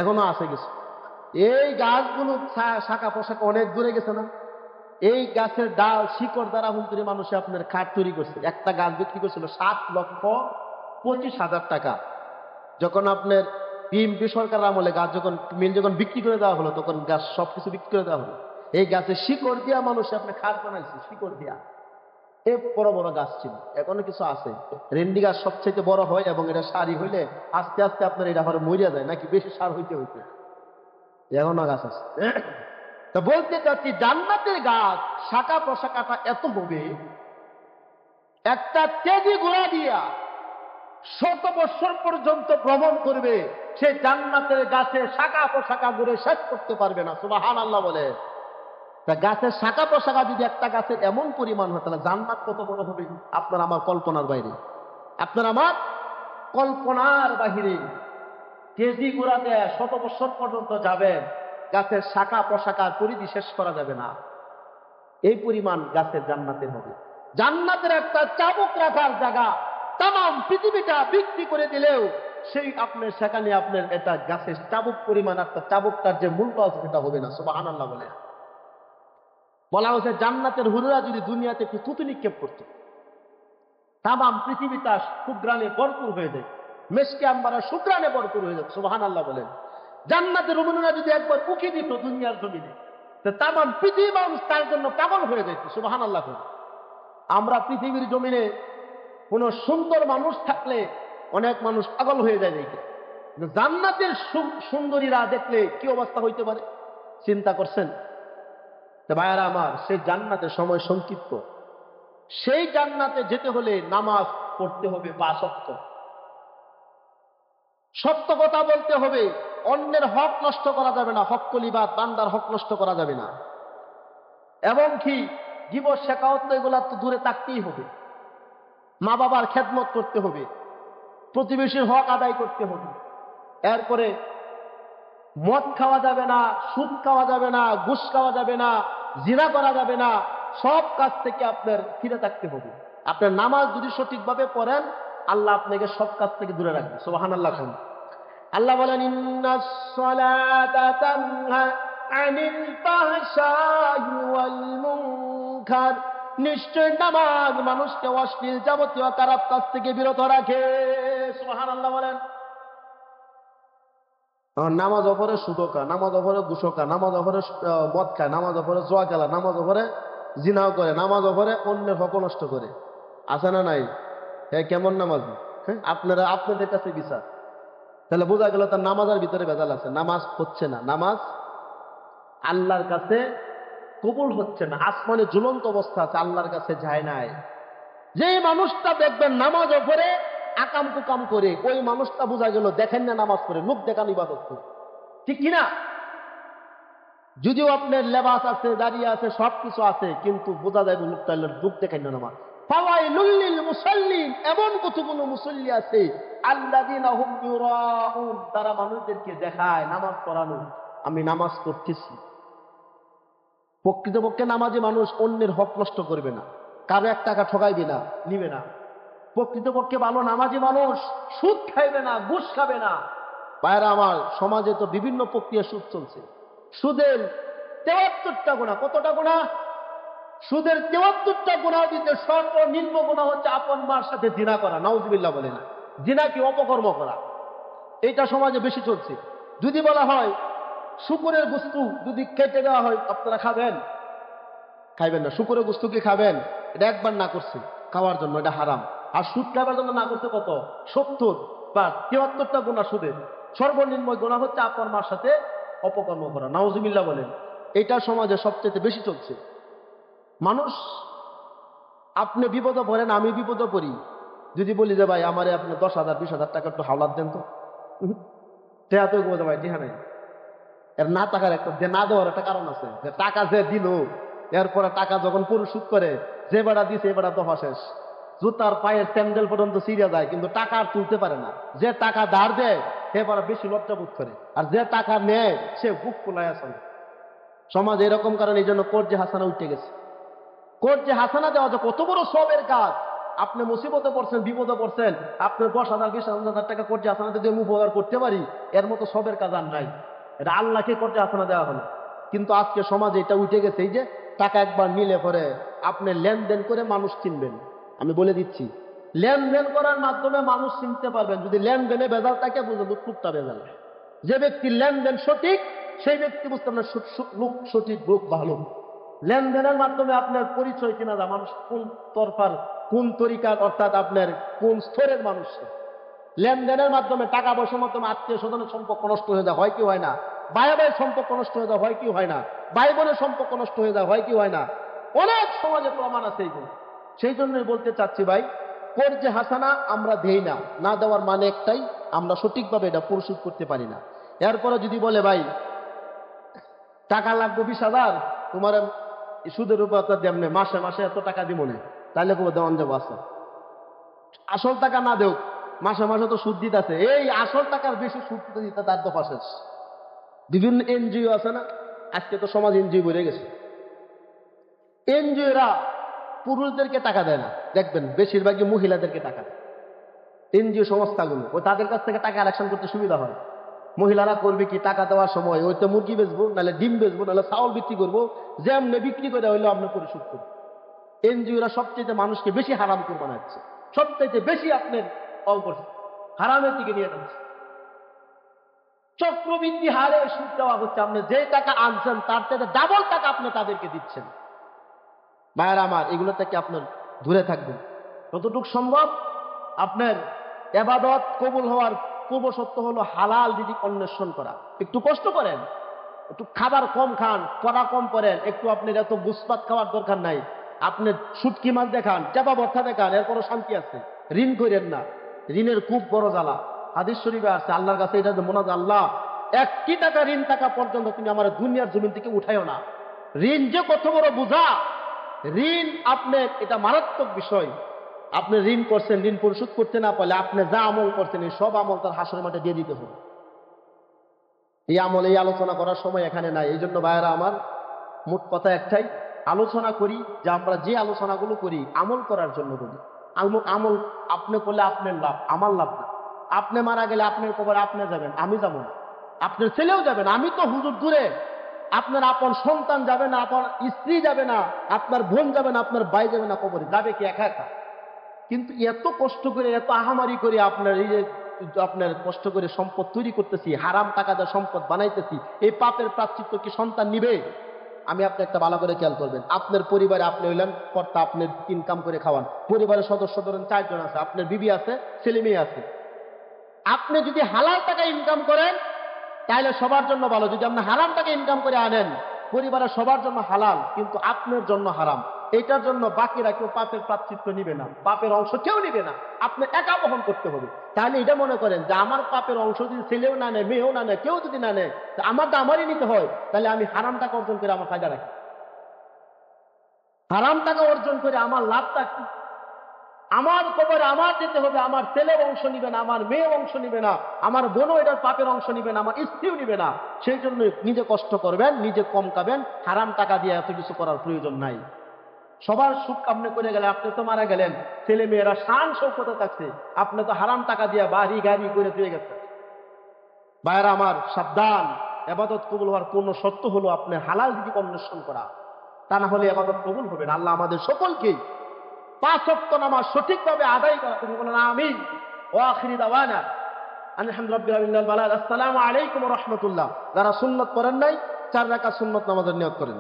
এখনো আছে কিছু। এই গাছগুলো শাখা পোশাখা অনেক দূরে গেছে না? এই গাছের ডাল শিকড় দ্বারা হুমতুরি মানুষে আপনার খাট তৈরি করছে। একটা গাছ বিক্রি করছিল 7,25,000 টাকা। যখন আপনার বিএনপি সরকার আমলে গাছ যখন মিল যখন বিক্রি করে দেওয়া হলো, তখন গাছ সবকিছু বিক্রি করে দেওয়া হলো। এই গাছের শিকড় দিয়া মানুষে আপনি খাট বানাইছে, শিকড় দিয়া। এ বড় বড় গাছ ছিল, এখনো কিছু আছে। রেন্ডি গাছ সবচেয়ে বড় হয় এবং এটা সারি হইলে আস্তে আস্তে আপনার এটা আবার মরিয়া যায়, নাকি বেশি সার হইতে হইতে এখনো গাছ আছে। তো বলতে চাচ্ছি, জান্নাতের গাছ শাখা প্রশাখাটা এত হবে, একটা তেজি ঘোড়া দিয়া 100 বছর পর্যন্ত ভ্রমণ করবে, সে জান্নাতের গাছের শাখা প্রশাখা ঘুরে শেষ করতে পারবে না। সুবহানাল্লাহ বলে। তা গাছের শাখা প্রশাখা যদি একটা গাছের এমন পরিমাণ হয়, তাহলে জান্নাত কত বড় হবে আপনার আমার কল্পনার বাইরে, আপনার আমার কল্পনার বাহিরে। তেজি ঘোড়াতে 100 বছর পর্যন্ত যাবেন, গাছের শাখা প্রশাখার পরিধি শেষ করা যাবে না, এই পরিমাণ গাছের জান্নাতের হবে। জান্নাতের একটা চাবুক রাখার জায়গা তাম পৃথিবীটা বিক্রি করে দিলেও সেই আপনার সেখানে আপনার এটা গাছের চাবুক পরিমাণ একটা চাবুকটার যে মূল্য আছে সেটা হবে না। সুবহানাল্লাহ বলে। বলা হয়েছে, জান্নাতের হুররা যদি দুনিয়াতে একটু থুতু নিক্ষেপ করতো, তাম পৃথিবীটা সুগ্রানে ভরপুর হয়ে যায়, মেশকে আম্বারা সুগ্রানে ভরপুর হয়ে যাবে। সুবহানাল্লাহ বলেন। জান্নাতের রুমনুরা যদি একবার উকি দিত দুনিয়ার জমিনে, তাম পৃথিবী মানুষ তার জন্য পাগল হয়ে যেত। সুবহানাল্লাহ বলেন। আমরা পৃথিবীর জমিনে কোন সুন্দর মানুষ থাকলে অনেক মানুষ পাগল হয়ে যায় দেখে, জান্নাতের সুন্দরীরা দেখলে কি অবস্থা হইতে পারে চিন্তা করছেন? ভাইয়ারা আমার, সেই জান্নাতের সময় সংক্ষিপ্ত। সেই জান্নাতে যেতে হলে নামাজ পড়তে হবে 5 ওয়াক্ত। সত্য কথা বলতে হবে, অন্যের হক নষ্ট করা যাবে না, হক কলিবাদ, বান্দার হক নষ্ট করা যাবে না। এবং কি গীবত শেখাওয়াত এগুলা তো দূরে থাকতেই হবে। মা বাবার খেদমত করতে হবে, প্রতিবেশীর হক আদায় করতে হবে। এরপরে মদ খাওয়া যাবে না, সুদ খাওয়া যাবে না, ঘুষ খাওয়া যাবে না, জিনা করা যাবে না। সব কাজ থেকে আপনার ফিরে থাকতে হবে। আপনার নামাজ যদি সঠিকভাবে পড়েন, আল্লাহ আপনাকে সব কাজ থেকে দূরে রাখবে। সুবহানাল্লাহ। আল্লাহ বলেন, ইন্নাস সালাতা তানহা আনিল ফাহশাই ওয়াল মুনকার, নিশ্চয় নামাজ মানুষকে অশ্লীল যাবতীয় খারাপ কাজ থেকে বিরত রাখে। সুবহানাল্লাহ বলেন। নামাজ অপরে সুদকা, নামাজ অপরে ঘুষকা, নামাজ অপরে মদ খায়, নামাজ অপরে জোয়া খেলা, নামাজ অপরে জিনাও করে, নামাজ অপরে অন্যের হক নষ্ট করে। আছে না নাই? হ্যাঁ, কেমন নামাজ? হ্যাঁ, আপনাদের কাছে বিচার। তাহলে বোঝা গেল তার নামাজের ভিতরে ভেজাল আছে, নামাজ হচ্ছে না, নামাজ আল্লাহর কাছে কবুল হচ্ছে না, আসমানে ঝুলন্ত অবস্থা আছে, আল্লাহর কাছে যায় নাই। যে মানুষটা দেখবেন নামাজ পড়ে আকাম কুকাম করে, ওই মানুষটা বোঝা গেল দেখেন না নামাজ পড়ে, লোক দেখান ইবাদত করে, ঠিক কিনা? যদিও আপনার লেবাস আছে, দাঁড়িয়ে আছে, সবকিছু আছে, কিন্তু বোঝা যায় লোকটা লোক দেখেন না নামাজ। ফাওয়াইলুল লিল মুসাল্লিন, এমন কতগুলো মুসল্লি আছে আল্লাযীনা হুম ইউরাউন, তারা মানুষদেরকে দেখায় নামাজ পড়ানো, আমি নামাজ পড়তেছি। প্রকৃতপক্ষে নামাজি মানুষ অন্যের হক নষ্ট করবে না, কারো 1 টাকা ঠকাইবে না, নিবে না। প্রকৃতপক্ষে ভালো নামাজি মানুষ সুদ খাইবে না, ঘুষ খাবে না। ভাইরা আমার, সমাজে তো বিভিন্ন প্রক্রিয়া সুদ চলছে। সুদের 73টা গুনাহ। কতটা গুনাহ? সুদের 73টা গুনাহ দিতে সর্বনিম্ন গুনাহ হচ্ছে আপন মার সাথে জিনা করা। নাউজুবিল্লাহ বলে না, জিনা কি? অপকর্ম করা। এটা সমাজে বেশি চলছে। যদি বলা হয় শুকরের গোশত যদি কেটে দেওয়া হয়, আপনারা খাবেন? খাইবেন না। শুকরের গোশত কি খাবেন? এটা একবার না করছে খাওয়ার জন্য, এটা হারাম। আর সুদ খাবার জন্য না করছে কত? 70 বা 73টা গুনাহ সুদের। সর্বনিম্ন গুনাহ হচ্ছে আপনার মার সাথে অপকর্ম করা। নাউজুবিল্লাহ বলেন। এটা সমাজে সবচেয়ে বেশি চলছে। মানুষ, আপনি বিপদে পড়েন, আমি বিপদে পড়ি, যদি বলি যে ভাই আমারে আপনি 10,000 20,000 টাকা একটু হাওলাত দেন তো, টেহা তো বলতে ভাই টেহা নেই। এর না টাকার একটা, যে না দেওয়ার একটা কারণ আছে, যে টাকা যে দিল, এরপরে টাকা যখন পরিশোধ করে, যে বেড়া দিছে এ বেড়া দফা শেষ। জুতার পায়ের স্যান্ডেল পর্যন্ত ছিঁড়ে যায়, কিন্তু টাকা আর তুলতে পারে না। যে টাকা ধার দেয় সে বেড়া বেশি লজ্জা বোধ করে, আর যে টাকা নেয় সে বুক ফুলাইয়া চলে। সমাজ এরকম কারণ, এই জন্য কর্জে হাসানা উঠে গেছে। কর্জে হাসানা দেওয়া যে কত বড় সবের কাজ। আপনি মুসিবতে পড়ছেন, বিপদে পড়ছেন, আপনার 10,000 20,000 টাকা কর্জে হাসানা যদি আমি উপকার করতে পারি, এর মতো সবের কাজ আর নাই। এটা আল্লাহকে কর্জে হাসানা দেওয়া হলো। কিন্তু আজকে সমাজে এটা উঠে গেছে, এই যে টাকা একবার নিলে পরে আপনি লেনদেন করে মানুষ চিনবেন। আমি বলে দিচ্ছি, লেনদেন করার মাধ্যমে মানুষ চিনতে পারবেন। যদি লেনদেনে ভেজাল থাকে, বুঝলেন টুকটা ভেজাল। যে ব্যক্তির লেনদেন সঠিক, সেই ব্যক্তি বুঝতে পারেন লোক সঠিক, লোক ভালো। লেনদেনের মাধ্যমে আপনার পরিচয় কিনা যায়, মানুষ কোন তরফার, কোন তরিকার, অর্থাৎ আপনার কোন স্তরের মানুষ। লেনদেনের মাধ্যমে, টাকা পয়সার মাধ্যমে আত্মীয় স্বজনের সম্পর্ক নষ্ট হয়ে যায়, হয় কি হয় না? ভাই ভাইয়ের সম্পর্ক নষ্ট হয়ে যায়, হয় কি হয় না? ভাই বোনের সম্পর্ক নষ্ট হয়ে যায়, হয় কি হয় না? অনেক সমাজে প্রমাণ আছে এইগুলো। সেই জন্যই বলতে চাচ্ছি ভাই, কর্জে হাসানা আমরা দেই না, না দেওয়ার মানে একটাই, আমরা সঠিকভাবে এটা পরিশোধ করতে পারি না। এরপরে যদি বলে ভাই টাকা লাগবে 20,000, তোমার সুদের উপর দেমনে মাসে মাসে এত টাকা দিব না, তাহলে কোনো দেওয়ান যাবো আছে। আসল টাকা না দেও, মাসে মাসে তো সুদ দিতে আছে, এই আসল টাকার বেশি সুদ দিতে দিতে তার দফা শেষ। বিভিন্ন এনজিও আছে না, আজকে তো সমাজ এনজিও বেড়ে গেছে। এনজিওরা পুরুষদেরকে টাকা দেয় না, দেখবেন বেশিরভাগই মহিলাদেরকে টাকা দেয়। এনজিও সংস্থাগুলো, ও তাদের কাছ থেকে টাকা কালেকশন করতে সুবিধা হয়। মহিলারা করবে কি, টাকা দেওয়ার সময় ওই তো মুরগি বেচবো, নাহলে ডিম বেচবো, নাহলে চাউল বিক্রি করবো, যেমনি বিক্রি করে হইলেও আপনি পরিশোধ করবো। এনজিওরা সবচেয়ে মানুষকে বেশি হারাম করে বানাচ্ছে, সবচেয়ে বেশি আপনার করছে, হারামের দিকে নিয়ে যাচ্ছে। চক্রবৃদ্ধি হারে সুদ দেওয়া হচ্ছে। আপনি যে টাকা আনছেন তার থেকে ডাবল টাকা আপনি তাদেরকে দিচ্ছেন। ভাইয়েরা আমার, এগুলো থেকে আপনার দূরে থাকবেন যতটুকু সম্ভব। আপনার ইবাদত কবুল হওয়ার পূর্ব শর্ত হলো হালাল রিজিক অন্বেষণ করা। একটু কষ্ট করেন, একটু খাবার কম খান, পড়া কম পড়েন, একটু আপনার এত গুসপাত খাওয়ার দরকার নাই। আপনি শুটকি মাছ দেখান, চাপা ভর্তা দেখান, এরপরও শান্তি আছে। ঋণ করেন না, ঋণের খুব বড় জ্বালা। হাদিস শরীফে আছে আল্লাহর কাছে এটা যে মোনাজ, আল্লাহ 1 টাকা ঋণ টাকা পর্যন্ত তুমি আমার দুনিয়ার জমিন থেকে উঠাইও না। ঋণ যে কত বড় বোঝা, ঋণ আপনার এটা মারাত্মক বিষয়। আপনি ঋণ করছেন, ঋণ পরিশোধ করতে না পারলে আপনি যা আমল করছেন এই সব আমল তার হাসরের মাঠে দিয়ে দিতে হবে। এই আমল, এই আলোচনা করার সময় এখানে নাই। এই জন্য ভাইয়েরা আমার, মোট কথা একটাই, আলোচনা করি যে আমরা যে আলোচনাগুলো করি আমল করার জন্য করি। আমল আপনি করলে আপনার লাভ, আমার লাভ না। আপনি মারা গেলে আপনার কবরে আপনি যাবেন, আমি যাব না। আপনার ছেলেও যাবেন, আমি তো হুজুর দূরে। আপনার আপন সন্তান যাবে না, আপনার স্ত্রী যাবে না, আপনার বোন যাবে না, আপনার ভাই যাবে না কবরে, যাবে কি একা একা। কিন্তু এত কষ্ট করে, এত আহামারি করে আপনার এই যে আপনার কষ্ট করে সম্পদ তৈরি করতেছি, হারাম টাকা দিয়ে সম্পদ বানাইতেছি, এই পাপের প্রায়শ্চিত্ত কি সন্তান নিবে? আমি আপনি একটা ভালো করে খেয়াল করবেন। আপনার পরিবারে আপনি হইলেন কর্তা, আপনি ইনকাম করে খাওয়ান। পরিবারের সদস্য ধরেন 4 জন আছে, আপনার বিবি আছে, ছেলে মেয়ে আছে। আপনি যদি হালাল টাকা ইনকাম করেন তাহলে সবার জন্য ভালো। যদি আপনি হারাম টাকা ইনকাম করে আনেন, পরিবারের সবার জন্য হালাল কিন্তু আপনার জন্য হারাম। এটার জন্য বাকিরা কেউ পাপের প্রায়শ্চিত্ত নিবে না, পাপের অংশ কেউ নিবে না, আপনি একা বহন করতে হবে। তাহলে এটা মনে করেন যে আমার পাপের অংশ যদি ছেলেও না নেয়, মেয়েও না নেয়, কেউ যদি না নেয়, আমারটা আমারই নিতে হয়। তাহলে আমি হারাম টাকা অর্জন করে আমার ফায়দা রাখি। হারাম টাকা অর্জন করে আমার লাভটা কি? আমার কবরে আমার যেতে হবে, আমার ছেলে অংশ নিবে না, আমার মেয়ে অংশ নিবে না, আমার বোনও এটার পাপের অংশ নিবে না, আমার স্ত্রীও নিবে না। সেই জন্য নিজে কষ্ট করবেন, নিজে কম খাবেন। হারাম টাকা দিয়ে এত কিছু করার প্রয়োজন নাই। সবার সুখ আপনি করে গেলে, আপনি তো মারা গেলেন, ছেলে মেয়েরা শান শৌকতে থাকছে, আপনি তো হারাম টাকা দিয়ে বাড়ি গাড়ি করে দিয়ে গেছেন। ভাইয়েরা আমার, সাবধান। ইবাদত কবুল হওয়ার পূর্ণ শর্ত হলো আপনি হালাল দিকে অন্বেষণ করা, তা না হলে ইবাদত কবুল হবে না। আল্লাহ আমাদের সকলকেই 5 ওয়াক্ত নামাজ সঠিকভাবে আদায় করা, তুমি বলেন আমিন। ওয়া আখিরি দাওয়ানা আলহামদুলিল্লাহি রাব্বিল আলামিন। আসসালামু আলাইকুম ওয়া রাহমাতুল্লাহ। যারা সুন্নাত পড়েন নাই 4 রাকাত সুন্নাত নামাজের নিয়ত করেন।